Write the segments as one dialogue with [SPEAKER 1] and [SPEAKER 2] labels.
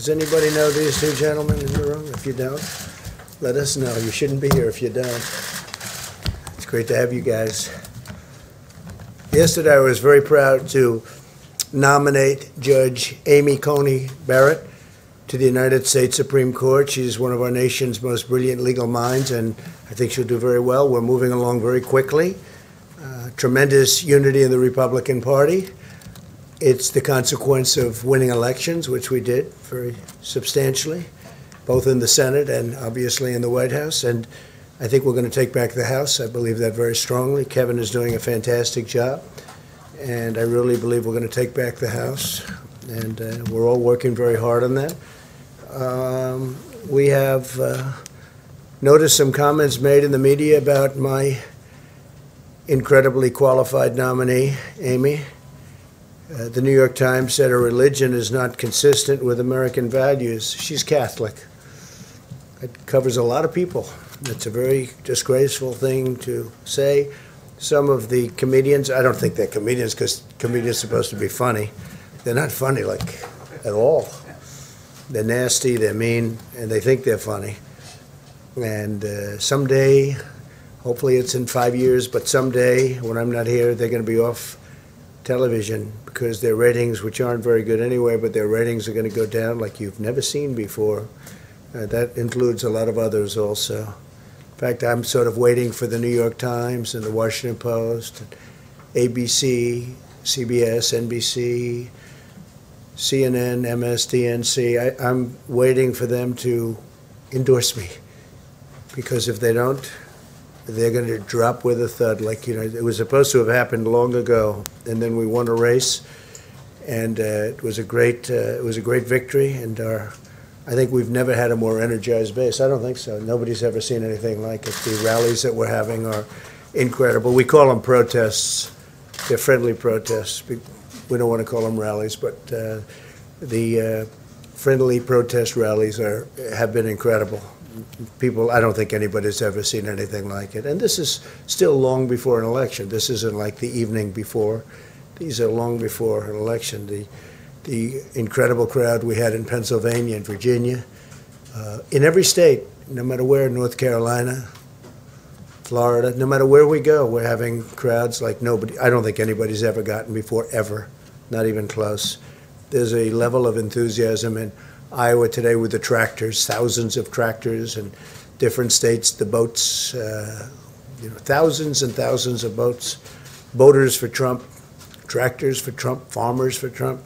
[SPEAKER 1] Does anybody know these two gentlemen in the room? If you don't, let us know. You shouldn't be here if you don't. It's great to have you guys. Yesterday, I was very proud to nominate Judge Amy Coney Barrett to the United States Supreme Court. She's one of our nation's most brilliant legal minds, and I think she'll do very well. We're moving along very quickly. Tremendous unity in the Republican Party. It's the consequence of winning elections, which we did very substantially, both in the Senate and obviously in the White House. And I think we're going to take back the House. I believe that very strongly. Kevin is doing a fantastic job. And I really believe we're going to take back the House. And we're all working very hard on that. We have noticed some comments made in the media about my incredibly qualified nominee, Amy. The New York Times said her religion is not consistent with American values. She's Catholic. It covers a lot of people. It's a very disgraceful thing to say. Some of the comedians, I don't think they're comedians because comedians are supposed to be funny. They're not funny, like, at all. They're nasty, they're mean, and they think they're funny. And someday, hopefully it's in 5 years, but someday when I'm not here, they're going to be off television because their ratings, which aren't very good anyway, but their ratings are going to go down like you've never seen before. That includes a lot of others also. In fact, I'm sort of waiting for the New York Times and the Washington Post, ABC, CBS, NBC, CNN, MSDNC. I'm waiting for them to endorse me because if they don't, they're going to drop with a thud. Like, you know, it was supposed to have happened long ago, and then we won a race, and it was a great victory. And I think we've never had a more energized base. I don't think so. Nobody's ever seen anything like it. The rallies that we're having are incredible. We call them protests. They're friendly protests. We don't want to call them rallies, but the friendly protest rallies have been incredible. People, I don't think anybody's ever seen anything like it. And this is still long before an election. This isn't like the evening before. These are long before an election. The incredible crowd we had in Pennsylvania and Virginia, in every state, no matter where, North Carolina, Florida, no matter where we go, we're having crowds like nobody. I don't think anybody's ever gotten before, ever, not even close. There's a level of enthusiasm in Iowa today with the tractors, thousands of tractors in different states, the boats, thousands and thousands of boats, boaters for Trump, tractors for Trump, farmers for Trump.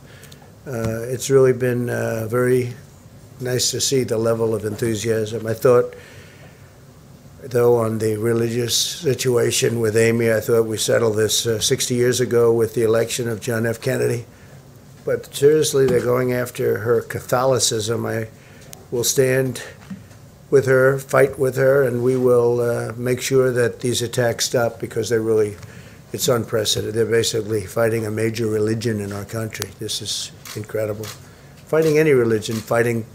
[SPEAKER 1] It's really been very nice to see the level of enthusiasm. I thought, though, on the religious situation with Amy, I thought we settled this 60 years ago with the election of John F. Kennedy. But seriously, they're going after her Catholicism. I will stand with her, fight with her, and we will make sure that these attacks stop because it's unprecedented. They're basically fighting a major religion in our country. This is incredible. Fighting any religion, fighting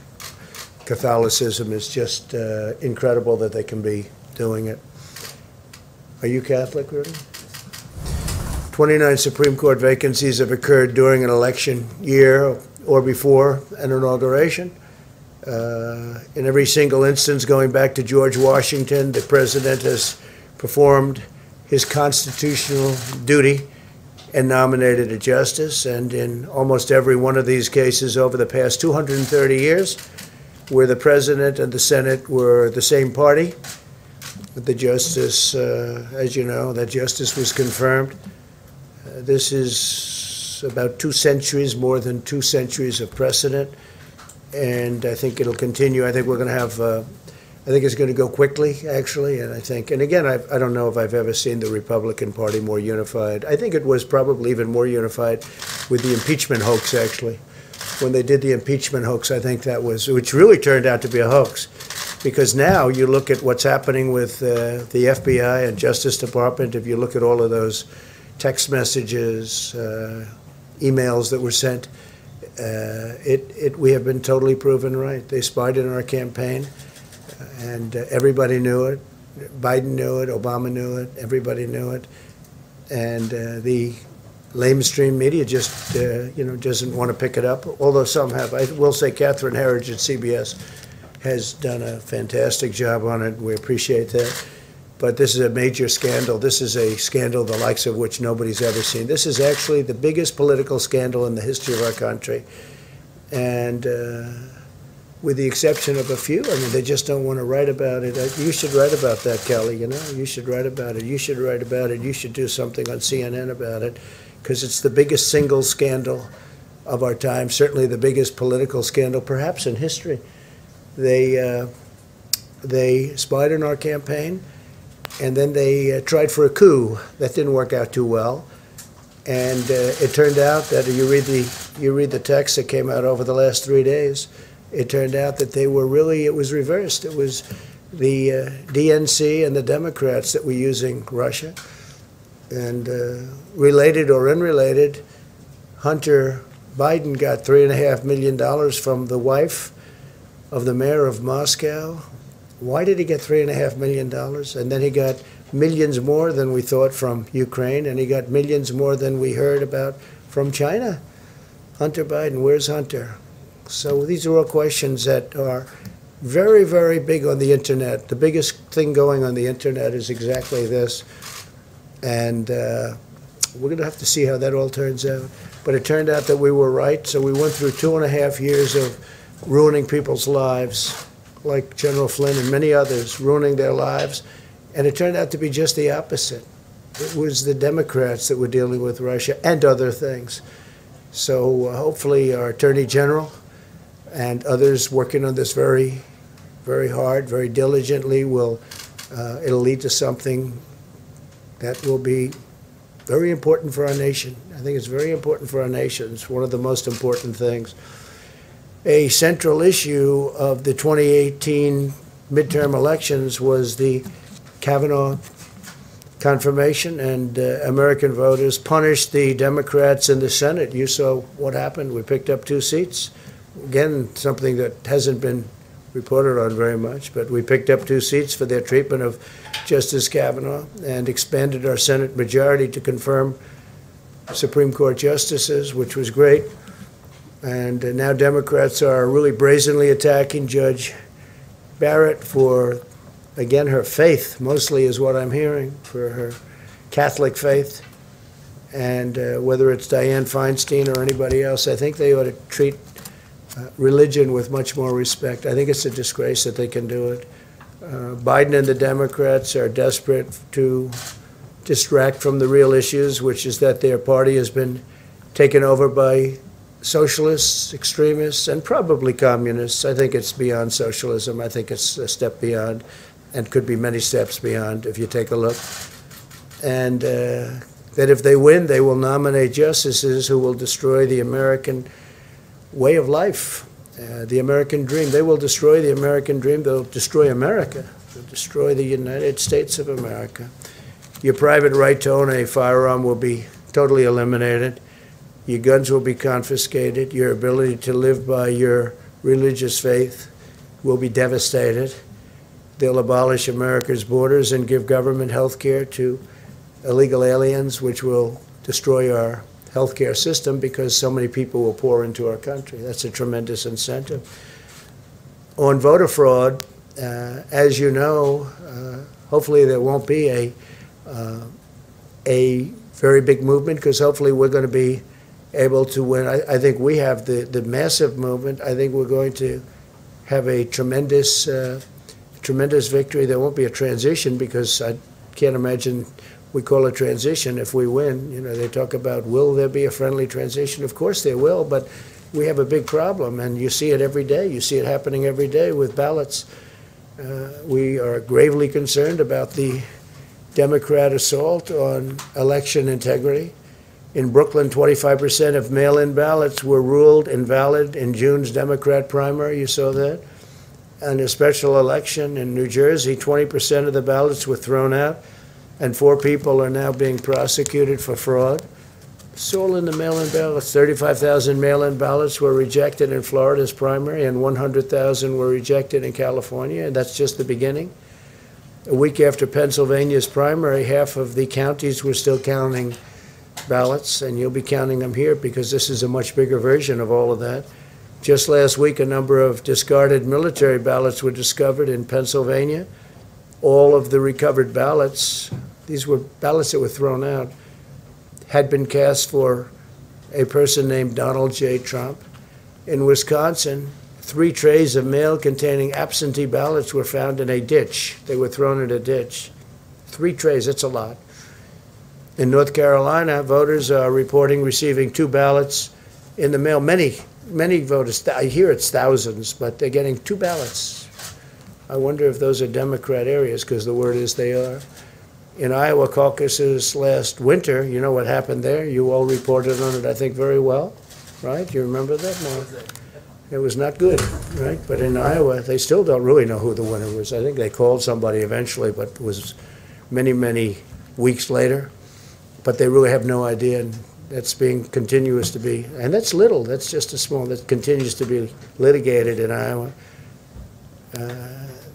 [SPEAKER 1] Catholicism is just incredible that they can be doing it. Are you Catholic, Rudy? 29 Supreme Court vacancies have occurred during an election year or before an inauguration. In every single instance, going back to George Washington, the president has performed his constitutional duty and nominated a justice. And in almost every one of these cases over the past 230 years, where the president and the Senate were the same party, the justice, as you know, that justice was confirmed. This is about 2 centuries, more than 2 centuries of precedent, and I think it'll continue. I think we're going to have, I think it's going to go quickly, actually, and again, I don't know if I've ever seen the Republican Party more unified. I think it was probably even more unified with the impeachment hoax, actually. When they did the impeachment hoax, I think that was, which really turned out to be a hoax, because now you look at what's happening with the FBI and Justice Department, if you look at all of those text messages, emails that were sent, we have been totally proven right. They spied in our campaign, and everybody knew it. Biden knew it, Obama knew it, everybody knew it. And the Lamestream media just, doesn't want to pick it up, although some have. I will say Catherine Herridge at CBS has done a fantastic job on it. We appreciate that. But this is a major scandal. This is a scandal the likes of which nobody's ever seen. This is actually the biggest political scandal in the history of our country. And with the exception of a few, I mean, they just don't want to write about it. You should write about that, Kelly, You should write about it. You should write about it. You should do something on CNN about it, because it's the biggest single scandal of our time, certainly the biggest political scandal perhaps in history. They spied on our campaign, and then they tried for a coup. That didn't work out too well. And it turned out that you read the text that came out over the last 3 days, it turned out that it was reversed. It was the DNC and the Democrats that were using Russia. And related or unrelated, Hunter Biden got $3.5 million from the wife of the mayor of Moscow. Why did he get $3.5 million? And then he got millions more than we thought from Ukraine, and he got millions more than we heard about from China. Hunter Biden, where's Hunter? So these are all questions that are very, very big on the internet. The biggest thing going on the internet is exactly this. And we're going to have to see how that all turns out. But it turned out that we were right. So we went through 2.5 years of ruining people's lives, like General Flynn and many others, ruining their lives. And it turned out to be just the opposite. It was the Democrats that were dealing with Russia and other things. So hopefully our Attorney General and others working on this very, very hard, very diligently it'll lead to something that will be very important for our nation. I think it's very important for our nation. It's one of the most important things. A central issue of the 2018 midterm elections was the Kavanaugh confirmation, and American voters punished the Democrats in the Senate. You saw what happened. We picked up 2 seats. Again, something that hasn't been reported on very much, but we picked up 2 seats for their treatment of Justice Kavanaugh and expanded our Senate majority to confirm Supreme Court justices, which was great. And now Democrats are really brazenly attacking Judge Barrett for, again, her faith, mostly is what I'm hearing, for her Catholic faith. And whether it's Dianne Feinstein or anybody else, I think they ought to treat religion with much more respect. I think it's a disgrace that they can do it. Biden and the Democrats are desperate to distract from the real issues, which is that their party has been taken over by socialists, extremists, and probably communists. I think it's beyond socialism. I think it's a step beyond, and could be many steps beyond if you take a look. And that if they win, they will nominate justices who will destroy the American way of life, the American dream. They will destroy the American dream. They'll destroy America. They'll destroy the United States of America. Your private right to own a firearm will be totally eliminated. Your guns will be confiscated. Your ability to live by your religious faith will be devastated. They'll abolish America's borders and give government health care to illegal aliens, which will destroy our healthcare system because so many people will pour into our country. That's a tremendous incentive. On voter fraud, as you know, hopefully there won't be a very big movement, because hopefully we're going to be able to win. I think we have the massive movement. I think we're going to have a tremendous victory. There won't be a transition, because I can't imagine we call a transition if we win. You know, they talk about, will there be a friendly transition? Of course there will, but we have a big problem, and you see it every day. You see it happening every day with ballots. We are gravely concerned about the Democrat assault on election integrity. In Brooklyn, 25% of mail-in ballots were ruled invalid in June's Democrat primary. You saw that. And a special election in New Jersey, 20% of the ballots were thrown out, and 4 people are now being prosecuted for fraud. It's all in the mail-in ballots. 35,000 mail-in ballots were rejected in Florida's primary, and 100,000 were rejected in California, and that's just the beginning. A week after Pennsylvania's primary, half of the counties were still counting ballots, and you'll be counting them here because this is a much bigger version of all of that. Just last week, a number of discarded military ballots were discovered in Pennsylvania. All of the recovered ballots, these were ballots that were thrown out, had been cast for a person named Donald J. Trump. In Wisconsin, 3 trays of mail containing absentee ballots were found in a ditch. They were thrown in a ditch. 3 trays, that's a lot. In North Carolina, voters are reporting receiving 2 ballots in the mail. Many voters, I hear it's thousands, but they're getting 2 ballots. I wonder if those are Democrat areas, because the word is they are. In Iowa caucuses last winter, you know what happened there? You all reported on it, I think, very well, right? You remember that, Mark? It was not good, right? But in Iowa, they still don't really know who the winner was. I think they called somebody eventually, but it was many, many weeks later. But they really have no idea, and that's being continuous to be, and that's little. That's just a small, that continues to be litigated in Iowa.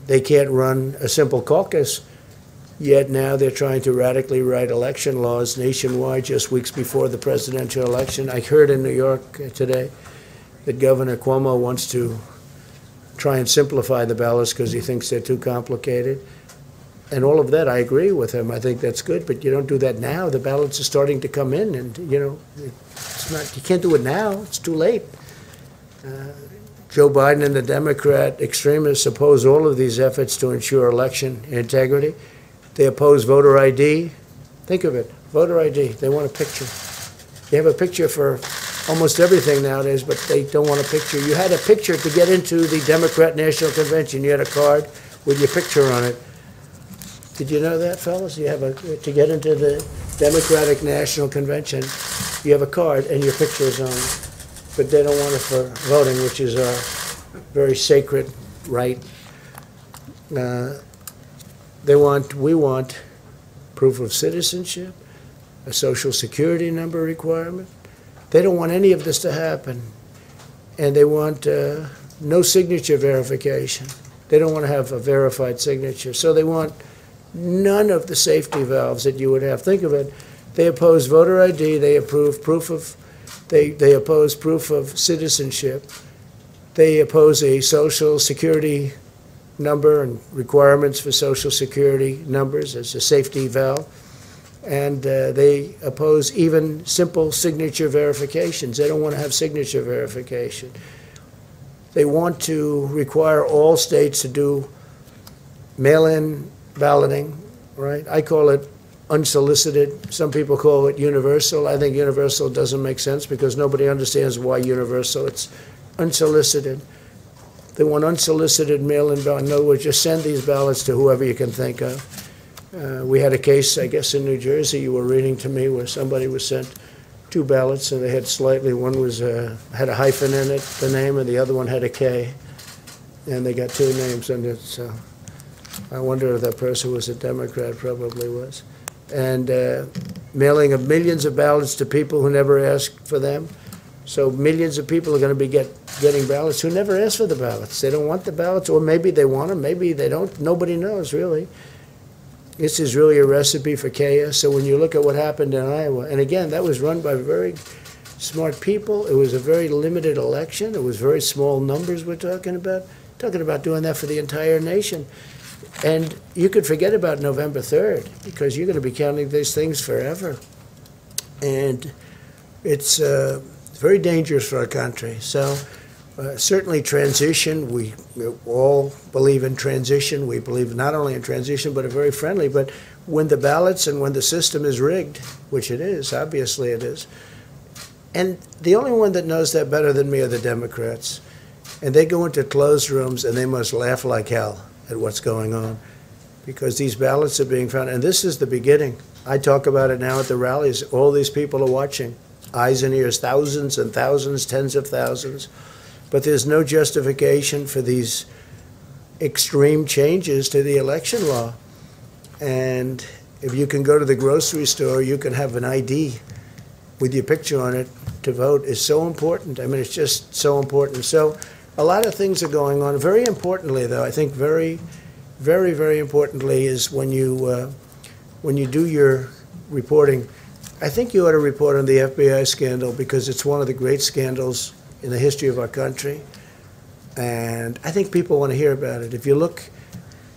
[SPEAKER 1] They can't run a simple caucus, yet now they're trying to radically write election laws nationwide just weeks before the presidential election. I heard in New York today that Governor Cuomo wants to try and simplify the ballots because he thinks they're too complicated. And all of that, I agree with him. I think that's good, but you don't do that now. The ballots are starting to come in, and it's not. You can't do it now. It's too late. Joe Biden and the Democrat extremists oppose all of these efforts to ensure election integrity. They oppose voter ID. Think of it, voter ID. They want a picture. They have a picture for almost everything nowadays, but they don't want a picture. You had a picture to get into the Democrat National Convention. You had a card with your picture on it. Did you know that, fellas? You have to get into the Democratic National Convention, you have a card and your picture is on it. But they don't want it for voting, which is our very sacred right. We want proof of citizenship, a social security number requirement. They don't want any of this to happen. And they want no signature verification. They don't want to have a verified signature. So they want none of the safety valves that you would have. Think of it. They oppose voter ID. They oppose proof of citizenship. They oppose a social security number and requirements for social security numbers as a safety valve. And they oppose even simple signature verifications. They don't want to have signature verification. They want to require all states to do mail-in balloting, right? I call it unsolicited. Some people call it universal. I think universal doesn't make sense because nobody understands why universal. It's unsolicited. They want unsolicited mail-in ballot. In other words, just send these ballots to whoever you can think of. We had a case, I guess, in New Jersey you were reading to me where somebody was sent 2 ballots and they had slightly, one was had a hyphen in it, the name, and the other one had a K. And they got 2 names in it, so I wonder if that person was a Democrat, probably was. And mailing of millions of ballots to people who never asked for them. So millions of people are going to be getting ballots who never asked for the ballots. They don't want the ballots, or maybe they want them, maybe they don't. Nobody knows, really. This is really a recipe for chaos. So when you look at what happened in Iowa, and again, that was run by very smart people. It was a very limited election. It was very small numbers we're talking about. Talking about doing that for the entire nation. And you could forget about November 3rd because you're going to be counting these things forever. And it's very dangerous for our country. So certainly transition, we all believe in transition. We believe not only in transition, but a very friendly. But when the ballots and when the system is rigged, which it is, obviously it is, and the only one that knows that better than me are the Democrats. And they go into closed rooms and they must laugh like hell at what's going on because these ballots are being found. And this is the beginning. I talk about it now at the rallies. All these people are watching. Eyes and ears, thousands and thousands, tens of thousands. But there's no justification for these extreme changes to the election law. And if you can go to the grocery store, you can have an ID with your picture on it to vote is so important. I mean, it's just so important. So a lot of things are going on. Very importantly, though, I think very, very, very importantly is when you do your reporting, I think you ought to report on the FBI scandal because it's one of the great scandals in the history of our country. And I think people want to hear about it. If you look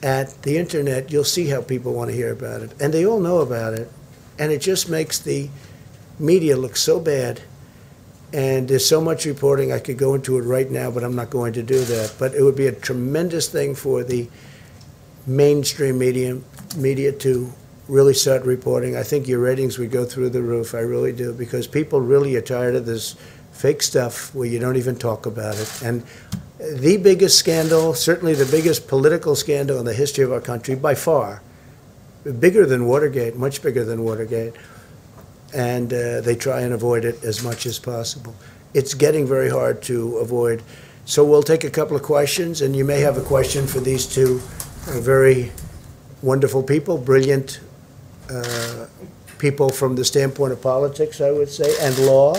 [SPEAKER 1] at the internet, you'll see how people want to hear about it. And they all know about it. And it just makes the media look so bad. And there's so much reporting, I could go into it right now, but I'm not going to do that. But it would be a tremendous thing for the mainstream media to really start reporting. I think your ratings would go through the roof. I really do, because people really are tired of this fake stuff where you don't even talk about it. And the biggest scandal, certainly the biggest political scandal in the history of our country, by far, bigger than Watergate, much bigger than Watergate, and they try and avoid it as much as possible. It's getting very hard to avoid. So we'll take a couple of questions, and you may have a question for these two very wonderful people, brilliant people from the standpoint of politics, I would say, and law.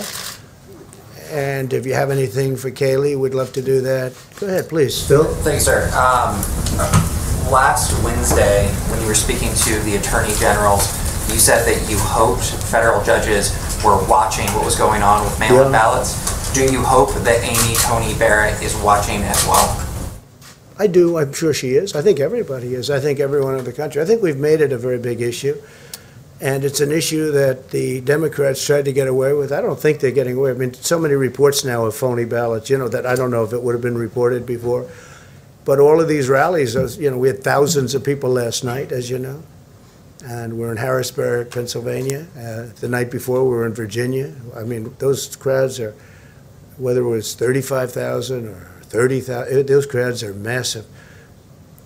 [SPEAKER 1] And if you have anything for Kaylee, we'd love to do that. Go ahead, please. Phil?
[SPEAKER 2] Thanks, sir. Last Wednesday, when you were speaking to the attorney generals, you said that you hoped federal judges were watching what was going on with mail-in ballots. Do you hope that Amy Coney Barrett is watching as well?
[SPEAKER 1] I do. I'm sure she is. I think everybody is. I think everyone in the country. I think we've made it a very big issue. And it's an issue that the Democrats tried to get away with. I don't think they're getting away. I mean, so many reports now of phony ballots, you know, that I don't know if it would have been reported before. But all of these rallies, you know, we had thousands of people last night, as you know. And we're in Harrisburg, Pennsylvania. The night before, we were in Virginia. I mean, those crowds are, whether it was 35,000 or 30,000, those crowds are massive.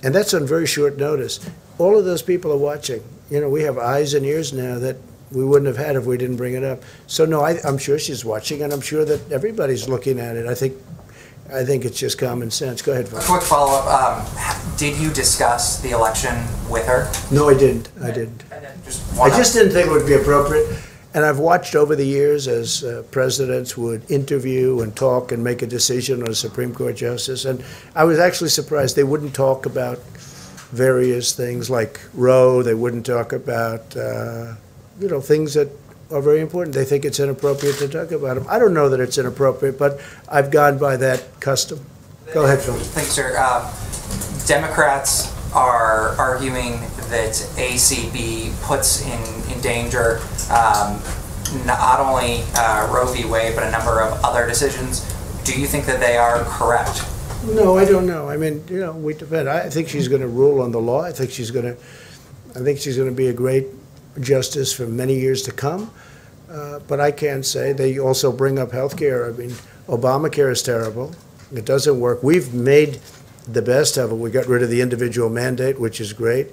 [SPEAKER 1] And that's on very short notice. All of those people are watching. You know, we have eyes and ears now that we wouldn't have had if we didn't bring it up. So no, I'm sure she's watching, and I'm sure that everybody's looking at it. I think it's just common sense. Go ahead, Vaughn.
[SPEAKER 2] A quick follow-up. Did you discuss the election with her?
[SPEAKER 1] No, I didn't. I didn't. I just didn't think it would be appropriate. And I've watched over the years as presidents would interview and talk and make a decision on a Supreme Court justice. And I was actually surprised they wouldn't talk about various things like Roe. They wouldn't talk about, you know, things that are very important. They think it's inappropriate to talk about them. I don't know that it's inappropriate, but I've gone by that custom. Go ahead, Phil.
[SPEAKER 2] Thanks, sir. Democrats are arguing that ACB puts in danger not only Roe v. Wade, but a number of other decisions. Do you think that they are correct?
[SPEAKER 1] No, I don't know. I mean, you know, we depend. I think she's going to rule on the law. I think she's going to be a great justice for many years to come. But I can't say. They also bring up health care. I mean, Obamacare is terrible. It doesn't work. We've made the best of it. We got rid of the individual mandate, which is great.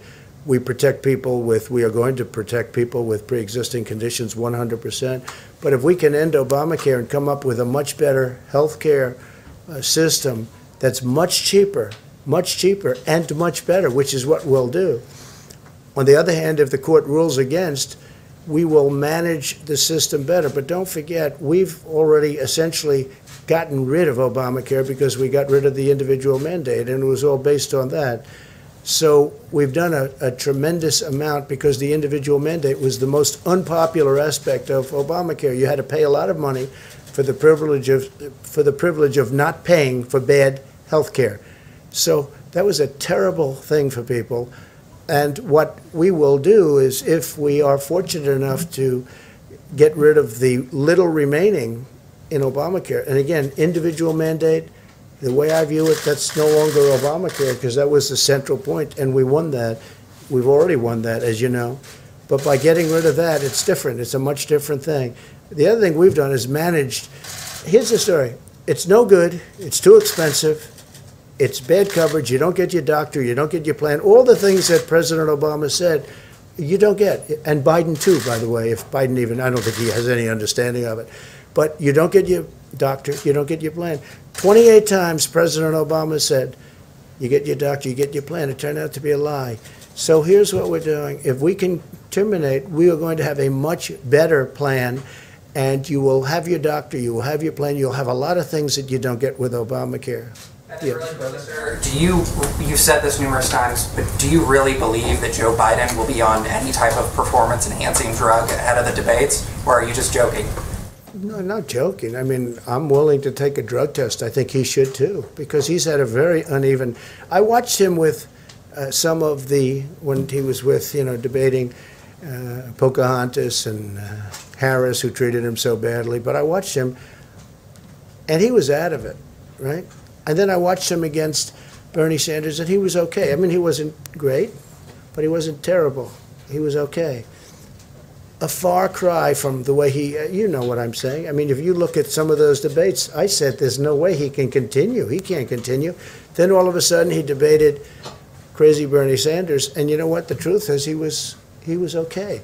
[SPEAKER 1] We are going to protect people with pre-existing conditions 100%. But if we can end Obamacare and come up with a much better health care system that's much cheaper, and much better, which is what we'll do. On the other hand, if the court rules against, we will manage the system better. But don't forget, we've already essentially gotten rid of Obamacare because we got rid of the individual mandate, and it was all based on that. So we've done a tremendous amount because the individual mandate was the most unpopular aspect of Obamacare. You had to pay a lot of money for the privilege of not paying for bad health care. So that was a terrible thing for people. And what we will do is, if we are fortunate enough to get rid of the little remaining in Obamacare, and again, individual mandate, the way I view it, that's no longer Obamacare, because that was the central point, and we won that. We've already won that, as you know. But by getting rid of that, it's different. It's a much different thing. The other thing we've done is managed. Here's the story. It's no good. It's too expensive. It's bad coverage. You don't get your doctor. You don't get your plan. All the things that President Obama said, you don't get. And Biden, too, by the way. If Biden even, I don't think he has any understanding of it. But you don't get your doctor. You don't get your plan. 28 times President Obama said, you get your doctor, you get your plan. It turned out to be a lie. So here's what we're doing. If we can terminate, we are going to have a much better plan. And you will have your doctor, you will have your plan, you'll have a lot of things that you don't get with Obamacare. Yeah.
[SPEAKER 2] You've said this numerous times, but do you really believe that Joe Biden will be on any type of performance-enhancing drug ahead of the debates, or are you just joking?
[SPEAKER 1] No, I'm not joking. I mean, I'm willing to take a drug test. I think he should too, because he's had a very uneven. I watched him with some of when he was with, debating Pocahontas and Harris, who treated him so badly. But I watched him, and he was out of it, right? And then I watched him against Bernie Sanders, and he was okay. I mean, he wasn't great, but he wasn't terrible. He was okay. A far cry from the way you know what I'm saying. I mean, if you look at some of those debates, I said there's no way he can continue. He can't continue. Then all of a sudden he debated crazy Bernie Sanders, and you know what? The truth is he was okay.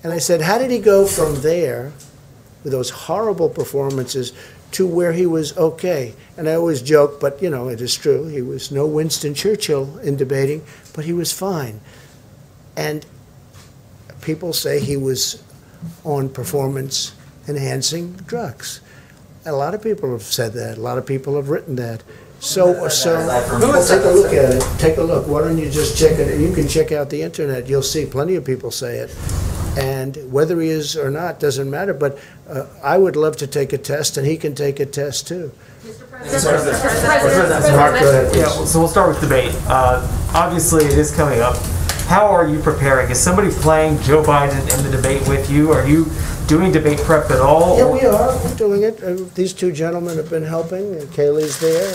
[SPEAKER 1] And I said, how did he go from there with those horrible performances to where he was okay? And I always joke, but it is true. He was no Winston Churchill in debating, but he was fine. And people say he was on performance-enhancing drugs. A lot of people have said that. A lot of people have written that. So well, take a look at it. Take a look. Why don't you just check it? You can check out the internet. You'll see plenty of people say it. And whether he is or not doesn't matter. But I would love to take a test, and he can take a test too.
[SPEAKER 3] Mr. President.
[SPEAKER 1] Mark, go ahead, please.
[SPEAKER 4] Yeah, so we'll start with debate. Obviously, it is coming up. How are you preparing? Is somebody playing Joe Biden in the debate with you? Are you doing debate prep at all?
[SPEAKER 1] Yeah, we are. We're doing it. These two gentlemen have been helping. Kaylee's there.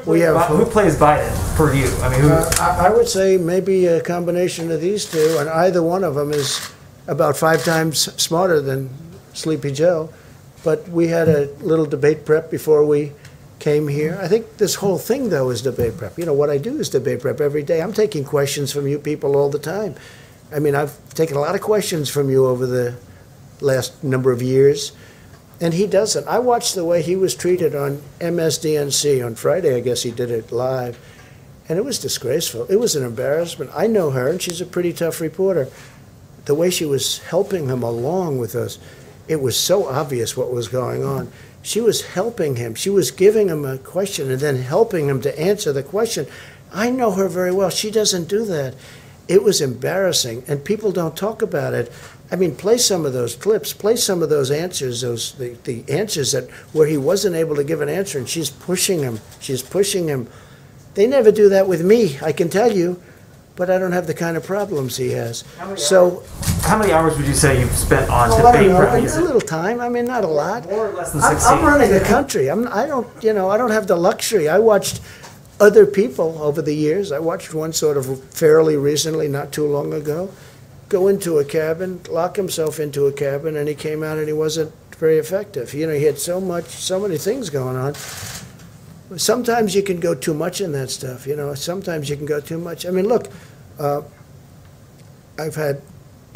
[SPEAKER 4] Who plays Biden for you? I mean,
[SPEAKER 1] I would say maybe a combination of these two, and either one of them is about 5 times smarter than Sleepy Joe. But we had a little debate prep before we came here. I think this whole thing, though, is debate prep. What I do is debate prep every day. I'm taking questions from you people all the time. I mean, I've taken a lot of questions from you over the last number of years, and he doesn't. I watched the way he was treated on MSDNC on Friday. I guess he did it live, and it was disgraceful. It was an embarrassment. I know her, and she's a pretty tough reporter. The way she was helping him along with us, it was so obvious what was going on. She was helping him. She was giving him a question and then helping him to answer the question. I know her very well. She doesn't do that. It was embarrassing, and people don't talk about it. I mean, play some of those clips, play some of those answers, the answers where he wasn't able to give an answer, and she's pushing him. She's pushing him. They never do that with me, I can tell you, but I don't have the kind of problems he has.
[SPEAKER 4] How many hours would you say you've spent on
[SPEAKER 1] I
[SPEAKER 4] debate
[SPEAKER 1] don't
[SPEAKER 4] prep?
[SPEAKER 1] know, a little time. I mean, not a lot.
[SPEAKER 4] More or less than 16.
[SPEAKER 1] I'm running a country. I don't have the luxury. I watched other people over the years. I watched one sort of fairly recently, not too long ago, go into a cabin, lock himself into a cabin, and he came out and he wasn't very effective. He had so many things going on. Sometimes you can go too much in that stuff. Sometimes you can go too much. I mean, look, I've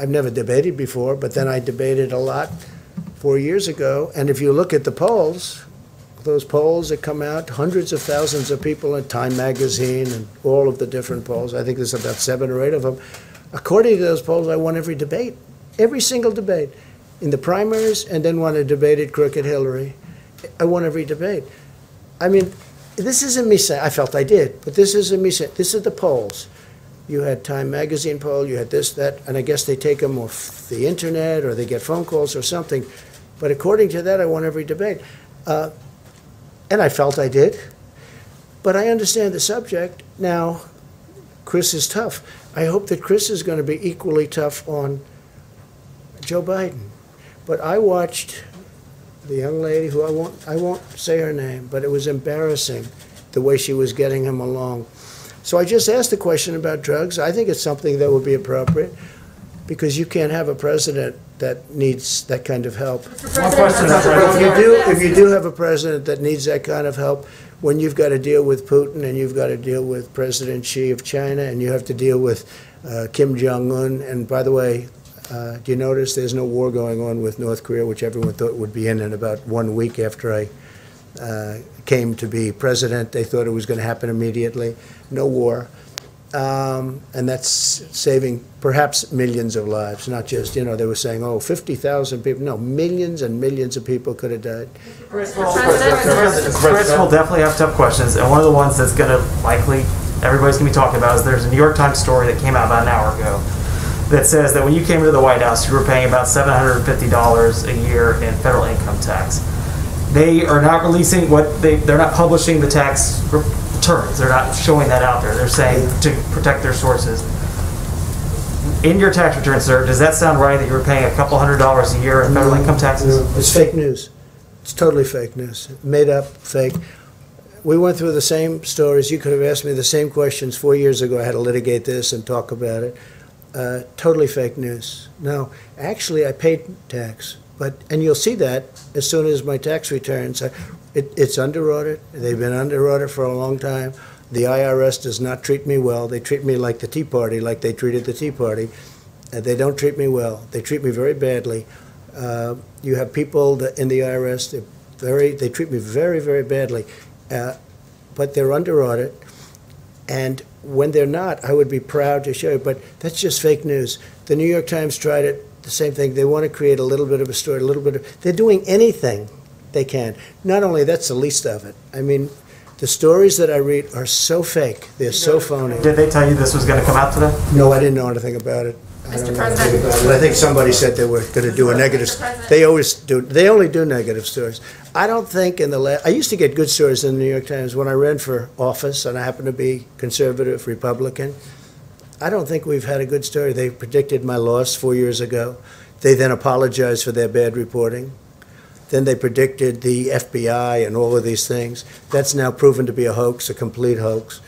[SPEAKER 1] never debated before, but then I debated a lot 4 years ago. And if you look at the polls, those polls that come out, hundreds of thousands of people in Time Magazine and all of the different polls, I think there's about 7 or 8 of them. According to those polls, I won every debate, every single debate. In the primaries, and then when I debated Crooked Hillary, I won every debate. I mean, this isn't me saying, I felt I did, but this isn't me saying, this is the polls. You had Time Magazine poll, you had this, that, and I guess they take them off the internet or they get phone calls or something. But according to that, I won every debate. And I felt I did. But I understand the subject. Now, Chris is tough. I hope that Chris is going to be equally tough on Joe Biden. But I watched the young lady who I won't say her name, but it was embarrassing the way she was getting him along. So I just asked a question about drugs. I think it's something that would be appropriate because you can't have a president that needs that kind of help.
[SPEAKER 4] One question.
[SPEAKER 1] If you do have a president that needs that kind of help, when you've got to deal with Putin and you've got to deal with President Xi of China and you have to deal with Kim Jong-un, and by the way, do you notice there's no war going on with North Korea, which everyone thought would be in about 1 week after I came to be president. They thought it was going to happen immediately. No war. And that's saving perhaps millions of lives, not just, they were saying, oh, 50,000 people. No, millions and millions of people could have died.
[SPEAKER 4] Chris will definitely have tough questions, and one of the ones that's going to likely, everybody's going to be talking about is there's a New York Times story that came out about an hour ago that says that when you came into the White House, you were paying about $750 a year in federal income tax. They are not releasing they're not publishing the tax returns. They're not showing that out there. They're saying to protect their sources. In your tax return, sir, does that sound right that you were paying a couple $100s a year in federal income taxes?
[SPEAKER 1] No, it's fake news. It's totally fake news. Made up, fake. We went through the same stories. You could have asked me the same questions 4 years ago. I had to litigate this and talk about it. Totally fake news. No, actually, I paid tax. And you'll see that as soon as my tax returns. It's under audit. They've been under audit for a long time. The IRS does not treat me well. They treat me like the Tea Party, like they treated the Tea Party. They don't treat me well. They treat me very badly. You have people in the IRS, they treat me very, very badly. But they're under audit. And when they're not, I would be proud to show you. But that's just fake news. The New York Times tried it. The same thing. They want to create a little bit of a story, a little bit of. They're doing anything they can. Not only that's the least of it. I mean, the stories that I read are so fake. They're so phony.
[SPEAKER 4] Did they tell you this was going to come out today?
[SPEAKER 1] No, I didn't know anything about it.
[SPEAKER 3] Mr. President.
[SPEAKER 1] I think somebody said they were going to do a negative. They always do. They only do negative stories. I don't think I used to get good stories in the New York Times when I ran for office, and I happened to be conservative Republican. I don't think we've had a good story. They predicted my loss 4 years ago. They then apologized for their bad reporting. Then they predicted the FBI and all of these things. That's now proven to be a hoax, a complete hoax.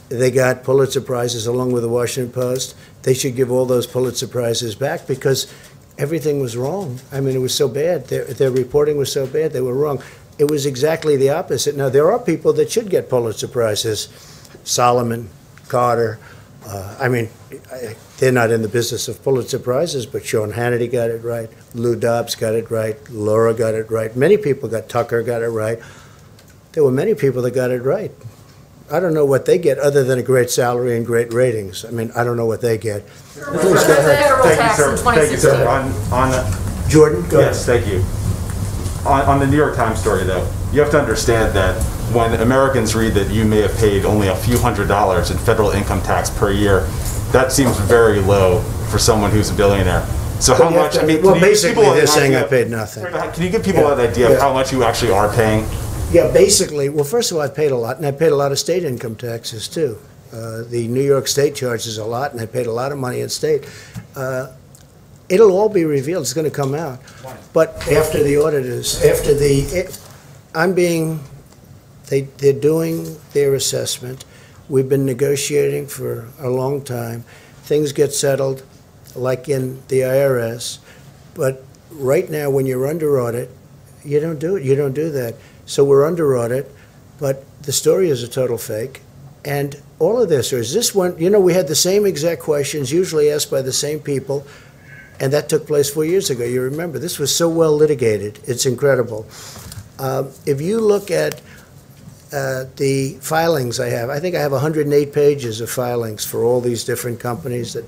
[SPEAKER 1] They got Pulitzer Prizes along with the Washington Post. They should give all those Pulitzer Prizes back because everything was wrong. I mean, it was so bad. Their reporting was so bad, they were wrong. It was exactly the opposite. Now, there are people that should get Pulitzer Prizes. Solomon, Carter. They're not in the business of Pulitzer Prizes, but Sean Hannity got it right. Lou Dobbs got it right. Laura got it right. Many people Tucker got it right. There were many people that got it right. I don't know what they get other than a great salary and great ratings. I mean, I don't know what they get.
[SPEAKER 3] Federal tax in 2016.
[SPEAKER 5] Thank you, sir.
[SPEAKER 1] Jordan, go ahead.
[SPEAKER 5] Yes, thank you. On the New York Times story, though, you have to understand that when Americans read that you may have paid only a few $100s in federal income tax per year, that seems very low for someone who's a billionaire. So how much?
[SPEAKER 1] Well, basically, they're saying I paid nothing.
[SPEAKER 5] Can you give people an idea of how much you actually are paying?
[SPEAKER 1] Yeah, basically, well, first of all, I paid a lot, and I paid a lot of state income taxes, too. The New York State charges a lot, and I paid a lot of money in state. It'll all be revealed. It's going to come out. But after the auditors, they're doing their assessment. We've been negotiating for a long time. Things get settled, like in the IRS. But right now, when you're under audit, you don't do it. You don't do that. So we're under audit, but the story is a total fake. And all of their stories. This one, we had the same exact questions, usually asked by the same people, and that took place 4 years ago. You remember, this was so well litigated. It's incredible. If you look at the filings I think I have 108 pages of filings for all these different companies that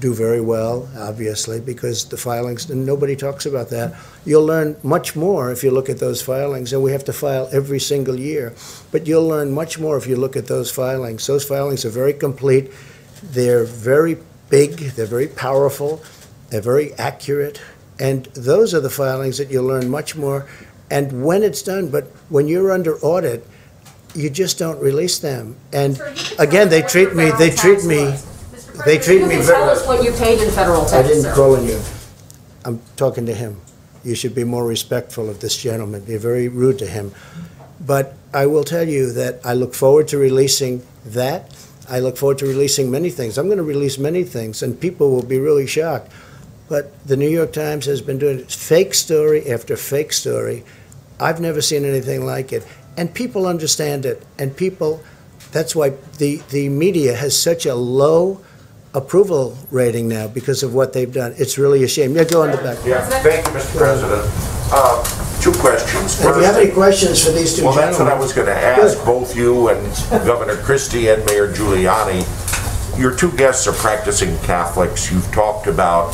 [SPEAKER 1] do very well, obviously, because the filings, and nobody talks about that. You'll learn much more if you look at those filings, and we have to file every single year. But you'll learn much more if you look at those filings. Those filings are very complete. They're very big. They're very powerful. They're very accurate. And those are the filings that you'll learn much more. And when it's done, but when you're under audit, you just don't release them. And again, they treat me very.
[SPEAKER 3] Tell us what you paid in federal tax.
[SPEAKER 1] I didn't call on you. I'm talking to him. You should be more respectful of this gentleman. You're very rude to him. But I will tell you that I look forward to releasing that. I look forward to releasing many things. I'm going to release many things, and people will be really shocked. But the New York Times has been doing fake story after fake story. I've never seen anything like it. And people understand it. And that's why the media has such a low approval rating now because of what they've done. It's really a shame. Yeah, go on the back.
[SPEAKER 6] Yeah, thank you, Mr. President. 2 questions.
[SPEAKER 1] If you have any questions for these two gentlemen.
[SPEAKER 6] Well, that's what I was going to ask both you and Governor Christie and Mayor Giuliani. your two guests are practicing Catholics. You've talked about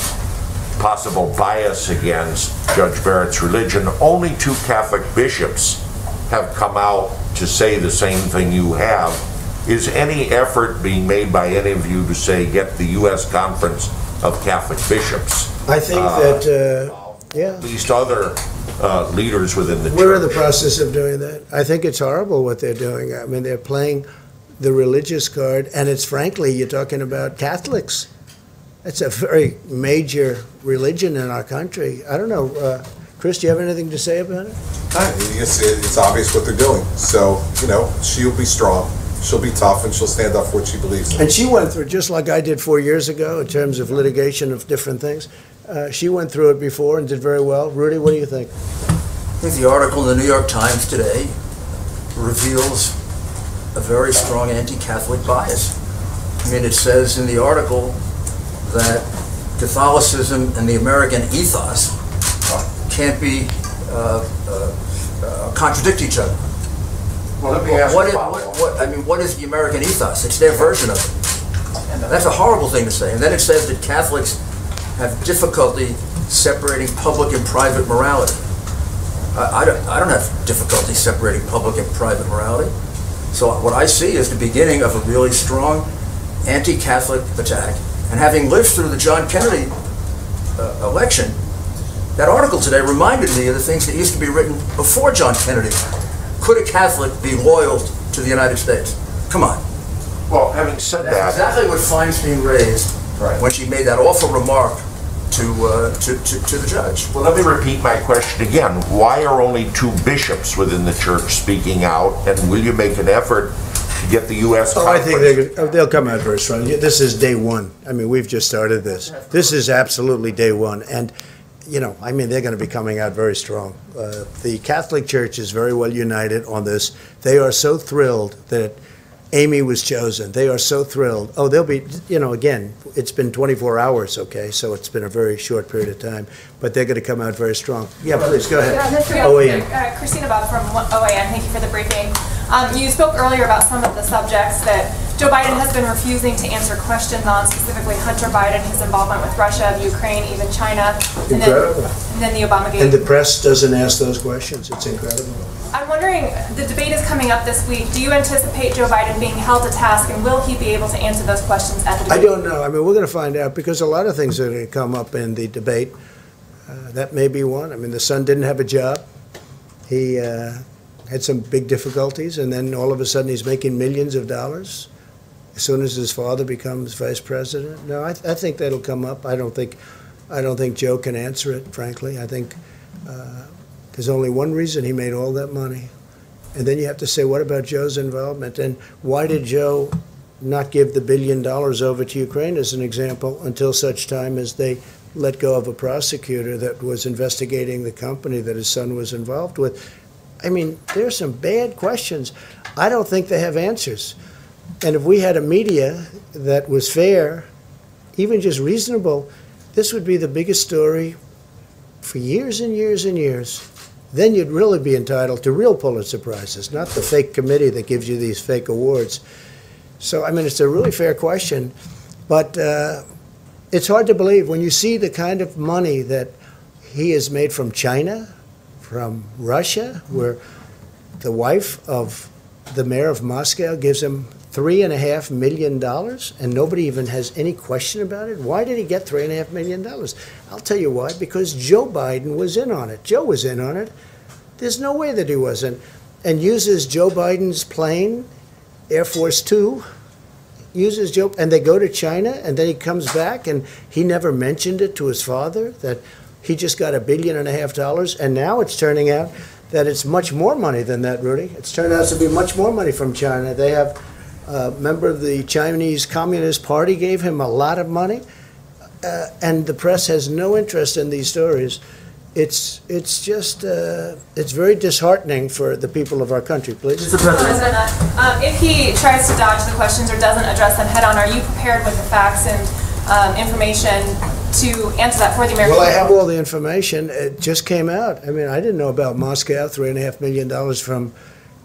[SPEAKER 6] possible bias against Judge Barrett's religion. Only two Catholic bishops have come out to say the same thing you have. Is any effort being made by any of you to say, get the U.S. Conference of Catholic Bishops?
[SPEAKER 1] I think that, yeah.
[SPEAKER 6] At least other leaders within the church.
[SPEAKER 1] We're in the process of doing that. I think it's horrible what they're doing. I mean, they're playing the religious card, and it's frankly, you're talking about Catholics. It's a very major religion in our country. I don't know, Chris, do you have anything to say about it?
[SPEAKER 7] It's obvious what they're doing. So, you know, she'll be strong. She'll be tough, and she'll stand up for what she believes in.
[SPEAKER 1] And she went through, just like I did 4 years ago in terms of litigation of different things. She went through it before and did very well. Rudy, what do you think?
[SPEAKER 8] I think the article in the New York Times today reveals a very strong anti-Catholic bias. I mean, it says in the article that Catholicism and the American ethos can't be contradict each other.
[SPEAKER 6] Well, let me ask
[SPEAKER 8] what is the American ethos? It's their version of it. That's a horrible thing to say. And then it says that Catholics have difficulty separating public and private morality. I don't have difficulty separating public and private morality. So what I see is the beginning of a really strong anti-Catholic attack. And having lived through the John Kennedy election, that article today reminded me of the things that used to be written before John Kennedy. Could a Catholic be loyal to the United States? Come on.
[SPEAKER 6] Well, having said
[SPEAKER 8] That's
[SPEAKER 6] that,
[SPEAKER 8] exactly what Feinstein raised when she made that awful remark to the judge.
[SPEAKER 6] well, let me repeat my question again. Why are only two bishops within the church speaking out, and will you make an effort to get the U.S.
[SPEAKER 1] Oh, I
[SPEAKER 6] Conference?
[SPEAKER 1] think they'll come out very strong. This is day one. I mean, we've just started this. This is absolutely day one. And, you know, I mean, they're going to be coming out very strong. The Catholic Church is very well united on this. They are so thrilled that Amy was chosen. They are so thrilled. Oh, they'll be, you know, again, it's been 24 hours, okay, so it's been a very short period of time, but they're going to come out very strong. Yeah, please, go ahead. OAN.
[SPEAKER 9] Christina Bob from OAN, thank you for the briefing. You spoke earlier about some of the subjects that Joe Biden has been refusing to answer questions on, specifically Hunter Biden, his involvement with Russia, Ukraine, even China.
[SPEAKER 1] Incredible.
[SPEAKER 9] And then the Obamagate.
[SPEAKER 1] And the press doesn't ask those questions. It's incredible.
[SPEAKER 9] I'm wondering, the debate is coming up this week. Do you anticipate Joe Biden being held to task, and will he be able to answer those questions at the debate?
[SPEAKER 1] I don't know. I mean, we're going to find out because a lot of things are going to come up in the debate. That may be one. I mean, the son didn't have a job. He had some big difficulties, and then all of a sudden he's making millions of dollars as soon as his father becomes vice president. No, I think that'll come up. I don't think Joe can answer it, frankly. I think there's only one reason he made all that money. And then you have to say, what about Joe's involvement? And why did Joe not give the $1 billion over to Ukraine, as an example, until such time as they let go of a prosecutor that was investigating the company that his son was involved with? I mean, there's some bad questions. I don't think they have answers. And if we had a media that was fair, even just reasonable, this would be the biggest story for years and years and years. Then you'd really be entitled to real Pulitzer Prizes, not the fake committee that gives you these fake awards. So, I mean, it's a really fair question, but it's hard to believe when you see the kind of money that he has made from China, from Russia, where the wife of the mayor of Moscow gives him $3.5 million, and nobody even has any question about it. Why did he get $3.5 million? I'll tell you why, because Joe Biden was in on it. Joe was in on it. There's no way that he wasn't. And uses Joe Biden's plane, Air Force Two, uses Joe, and they go to China, and then he comes back, and he never mentioned it to his father, that he just got $1.5 billion, and now it's turning out that it's much more money than that, Rudy. It's turned out to be much more money from China. They have a member of the Chinese Communist Party gave him a lot of money, and the press has no interest in these stories. It's just, it's very disheartening for the people of our country, please.
[SPEAKER 9] Mr. President, if he tries to dodge the questions or doesn't address them head on, are you prepared with the facts and information to answer that for the American people?
[SPEAKER 1] Well, I have all the information. It just came out. I mean, I didn't know about Moscow, $3.5 million from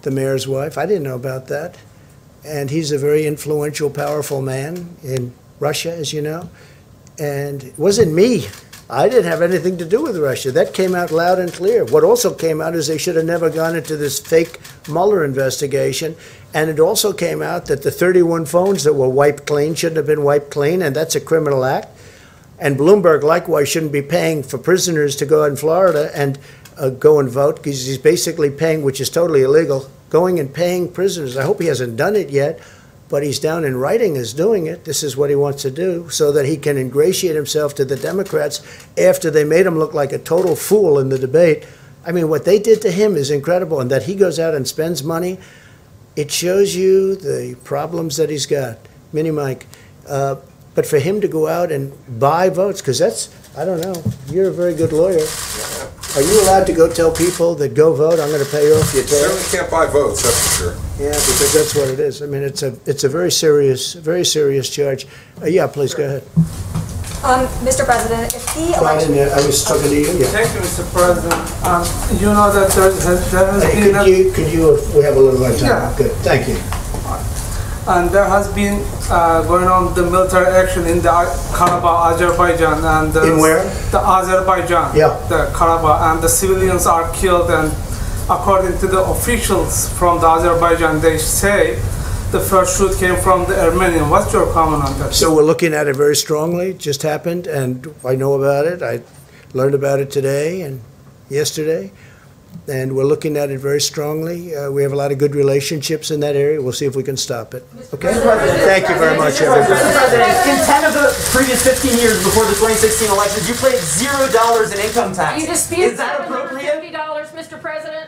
[SPEAKER 1] the mayor's wife. I didn't know about that. and he's a very influential, powerful man in Russia, as you know. And it wasn't me. I didn't have anything to do with Russia. That came out loud and clear. What also came out is they should have never gone into this fake Mueller investigation. And it also came out that the 31 phones that were wiped clean shouldn't have been wiped clean, and that's a criminal act. And Bloomberg, likewise, shouldn't be paying for prisoners to go out in Florida and go and vote, because he's basically paying, which is totally illegal, going and paying prisoners. I hope he hasn't done it yet, but he's down in writing as doing it. This is what he wants to do so that he can ingratiate himself to the Democrats after they made him look like a total fool in the debate. I mean, what they did to him is incredible, and that he goes out and spends money, it shows you the problems that he's got. Mini Mike. But for him to go out and buy votes, because that's, I don't know, you're a very good lawyer. Are you allowed to go tell people that go vote, I'm going to pay off your tab?
[SPEAKER 7] Certainly can't buy votes, that's for sure.
[SPEAKER 1] Yeah, because that's what it is. I mean, it's a very serious charge. Yeah, please, go ahead.
[SPEAKER 10] Mr. President, if the
[SPEAKER 1] Fine,
[SPEAKER 10] election...
[SPEAKER 1] I was talking to you, yeah.
[SPEAKER 11] Thank you, Mr. President. You know that there has been...
[SPEAKER 1] Could you, we have a little more time.
[SPEAKER 11] Yeah.
[SPEAKER 1] Good, thank you.
[SPEAKER 11] And there has been going on the military action in the Karabakh, Azerbaijan, and
[SPEAKER 1] in where?
[SPEAKER 11] The Azerbaijan,
[SPEAKER 1] yeah,
[SPEAKER 11] the Karabakh, and the civilians are killed. And according to the officials from the Azerbaijan, they say the first shoot came from the Armenian. What's your comment on that?
[SPEAKER 1] So we're looking at it very strongly. It just happened, and I know about it. I learned about it today and yesterday. And we're looking at it very strongly. We have a lot of good relationships in that area. We'll see if we can stop it. Okay? Thank you very much, everybody.
[SPEAKER 12] Mr. President, in 10 of the previous 15 years before the 2016 elections, you paid $0 in income tax.
[SPEAKER 3] You dispute
[SPEAKER 12] Is that appropriate?
[SPEAKER 3] $750, Mr. President?